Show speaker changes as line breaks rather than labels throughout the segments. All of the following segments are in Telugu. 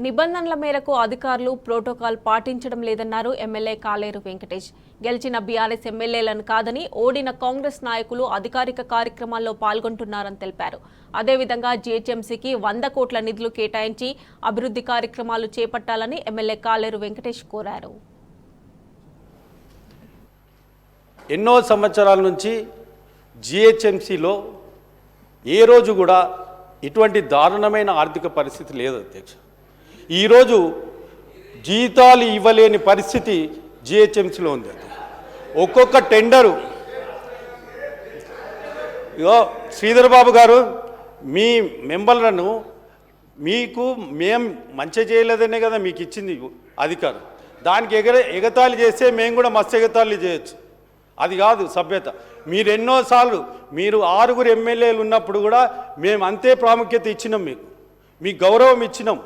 నిబంధనల మేరకు అధికారులు ప్రోటోకాల్ పాటించడం లేదన్నారు ఎమ్మెల్యే కాలేరు వెంకటేష్. గెలిచిన బీఆర్ఎస్ ఎమ్మెల్యేలను కాదని ఓడిన కాంగ్రెస్ నాయకులు అధికారిక కార్యక్రమాల్లో పాల్గొంటున్నారని తెలిపారు. అదేవిధంగా జీహెచ్ఎంసీకి 100 కోట్ల నిధులు కేటాయించి అభివృద్ధి కార్యక్రమాలు చేపట్టాలని ఎమ్మెల్యే కాలేరు వెంకటేష్ కోరారు.
ఎన్నో సంవత్సరాల నుంచి జీహెచ్ఎంసీలో ఏ రోజు కూడా ఇటువంటి దారుణమైన ఆర్థిక పరిస్థితి లేదు అధ్యక్ష. ఈరోజు జీతాలు ఇవ్వలేని పరిస్థితి జీహెచ్ఎంసీలో ఉంది. ఒక్కొక్క టెండరు శ్రీధర్ బాబు గారు మీ మెంబర్లను మీకు మేము మంచి చేయలేదనే కదా మీకు ఇచ్చింది అధికారం. దానికి ఎగతాళి చేస్తే మేము కూడా మస్తు ఎగతాళి చేయొచ్చు. అది కాదు సభ్యత. మీరు ఎన్నోసార్లు మీరు 6 ఎమ్మెల్యేలు ఉన్నప్పుడు కూడా మేము అంతే ప్రాముఖ్యత ఇచ్చినాం, మీకు గౌరవం ఇచ్చినాం.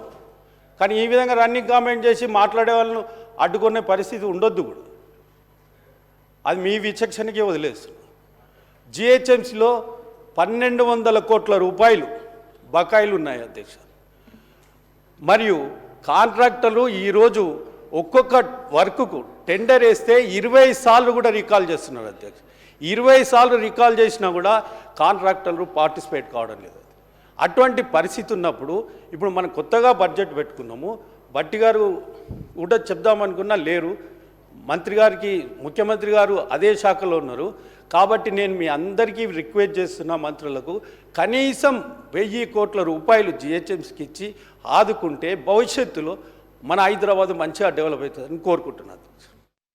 కానీ ఈ విధంగా రన్నింగ్ కామెంట్ చేసి మాట్లాడే వాళ్ళను అడ్డుకునే పరిస్థితి ఉండొద్దు కూడా. అది మీ విచక్షణకే వదిలేస్తుంది. జీహెచ్ఎంసీలో 1200 కోట్ల రూపాయలు బకాయిలు ఉన్నాయి అధ్యక్ష. మరియు కాంట్రాక్టర్లు ఈరోజు ఒక్కొక్క వర్క్కు టెండర్ వేస్తే 20 సార్లు కూడా రికాల్ చేస్తున్నారు అధ్యక్ష. 20 సార్లు రికాల్ చేసినా కూడా కాంట్రాక్టర్లు పార్టిసిపేట్ కావడం లేదు. అటువంటి పరిస్థితి ఉన్నప్పుడు ఇప్పుడు మనం కొత్తగా బడ్జెట్ పెట్టుకున్నాము. బట్టి గారు కూడా చెప్దామనుకున్నా లేరు. మంత్రి గారికి ముఖ్యమంత్రి గారు అదే శాఖలో ఉన్నారు. కాబట్టి నేను మీ అందరికీ రిక్వెస్ట్ చేస్తున్న మంత్రులకు కనీసం 1000 కోట్ల రూపాయలు జీహెచ్ఎంసీకి ఇచ్చి ఆదుకుంటే భవిష్యత్తులో మన హైదరాబాద్ మంచిగా డెవలప్ అవుతుందని కోరుకుంటున్నాను.